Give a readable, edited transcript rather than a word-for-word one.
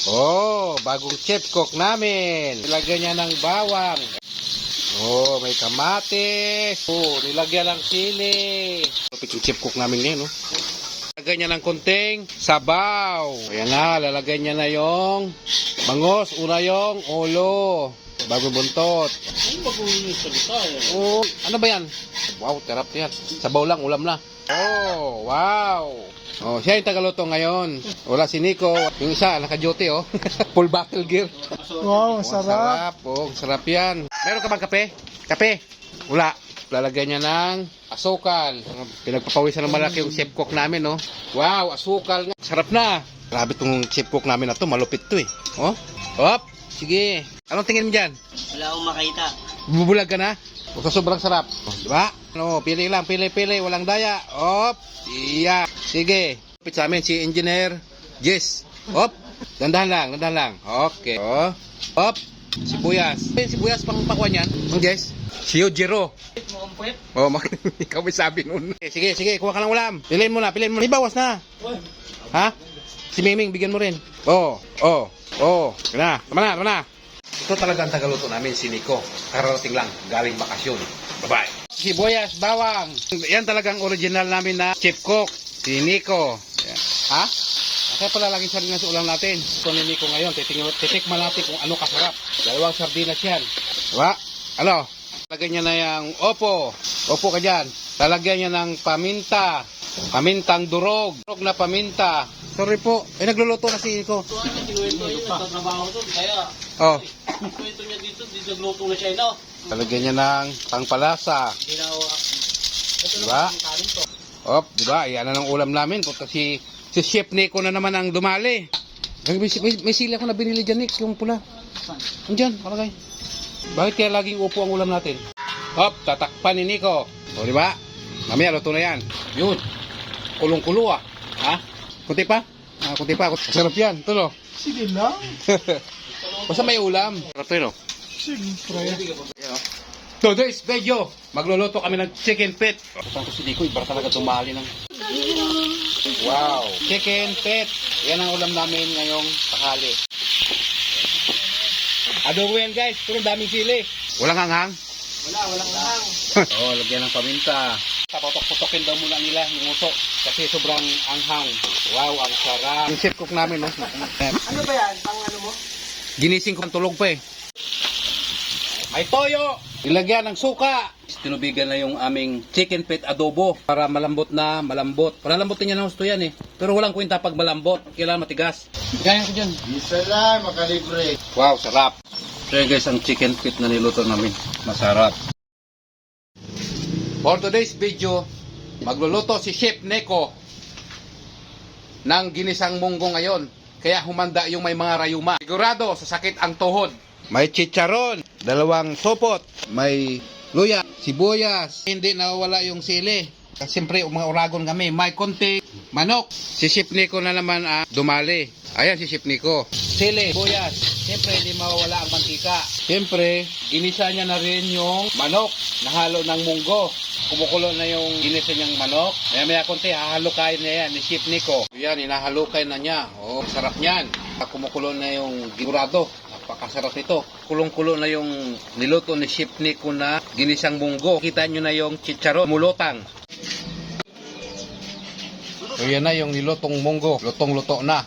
Oh, bagong chef cook namin. Nilagyan niya ng bawang. Oh, may kamatis. Oh, nilagyan ng sili. Yung chef cook namin ngayon, no? Lalagyan niya ng konting sabaw. Ayan na, lalagyan niya na yung bangos. Una yung ulo. Bagong buntot. Ano ba kung yung salita eh? Oh, ano ba yan? Wow, terap yan. Sabaw lang, ulam na. Oh, wow. Oh, siya yung tagaluto ngayon. Wala si Nico. Yung isa, naka-duty, oh. Full battle gear. Wow, Oh, sarap. Oh, sarap yan. Meron ka bang kape? Kape? Wala. Lalagyan niya ng asukal. Pinagpapawisan ng malaki yung chef cook namin, no? Wow, asukal nga. Sarap na. Grabe tong chef cook namin na to. Malupit to, eh. Oh, hop. Sige. Anong tingin mo dyan? Wala akong makita. Bubulag ka na? O sobrang sarap. Diba? No, pili lang, pili. Walang daya. Hop. Iya. Sige. Pit sa amin si Engineer Jess. Hop. Dandahan lang. Okay. Oh. Hop. Sibuyas. Sibuyas pang pakwan yan. Mang Jess. Si Jiro. Mukhang puwet. Oh, ikaw may sabi nun. Sige. Kuha ka ng ulam. Piliin mo na. May bawas na. Ha? Si Miming, bigyan mo rin. Oh. Tama na. Ito talaga ang tagaluto namin, si Nico. Kararating lang, galing bakasyon. Bye-bye. Sibuyas, bawang. Yan talagang original namin na chef cook, si Nico. Yan. Ha? Kaya pala laging sardinas ulam natin. Ito ni Nico ngayon, titikman natin kung ano kasarap. Dalawang sardinas yan. Diba? Ano? Lagyan niya na yung opo. Opo ka dyan. Lalagyan niya ng paminta. Pamintang durog. Durog na paminta. Sorry po. Nagluluto na si Nico. Ito ano, kinuwento yun. Nagtatrabaho to. Kaya, Oh. kwento niya dito nagluto na siya, no? Lalagyan niya ng pangpalasa. Diba? Op, diba? Yan na ng ulam namin. Punta si Chef Nico na naman ang dumali. May sili ako na binili dyan, Nick. Yung pula. Andiyan, palagay. Bakit kaya laging upo ang ulam natin? Hop, tatakpan ni Nico. O, diba? Mamaya, luto na yan. Yun. Kulong-kulo ah. Ha? Kunti pa? Kunti pa. Sarap yan. Tulo. Sige lang. Basta may ulam. Sarap yun, no? Siyempre. Today's video. Magluluto kami ng chicken pit. Saan ko si Nico? Iba talaga tumali ng... Wow. Chicken pit. Yan ang ulam namin ngayong tanghali. Adobo yan, guys. Pero daming sili. Walang hanghang? Walang lang. Oh, lagyan ng paminta. Paputok-putokin daw muna nila yung uso. Kasi sobrang anghang. Wow, ang sarap. Yung chef cook namin, no? Ano ba yan? Pang ano mo? Ginising ko ng tulog pa eh. May toyo! Ilagyan ng suka. Tinubigan na yung aming chicken pit adobo para malambot na malambot. Palalambutin niya ng gusto yan eh. Pero walang kwenta pag malambot. Kailangan matigas. Gaya ko dyan. Isa lang, makalibre. Wow, sarap. So yun guys, ang chicken pit na niluto namin. Masarap. For today's video, magluluto si Chef Nico ng ginisang munggo ngayon. Kaya humanda yung may mga rayuma. Sigurado, sasakit ang tuhod. May chicharon, dalawang sopot, may luya, sibuyas. Hindi nawawala yung sili. Siyempre, mga uragon kami. May konti manok. Si Chef Nico na naman dumali. Ayan si Chef Nico. Sili, sibuyas. Siyempre, hindi mawawala ang mantika. Siyempre, ginisa niya na rin yung manok. Nahalo ng munggo. Kumukulo na yung ginisa niyang manok. Maya konti, hahalukain niya yan ni Chef Nico. Yan, hinahalukay na niya. Oh, sarap niyan. Kumukulo na yung gigurado. Napakasarap nito. Kulong-kulo na yung niluto ni Chef Nico na ginisang munggo. Kita nyo na yung chicharon, mulutang. So yan na yung nilutong munggo. Lutong-luto na.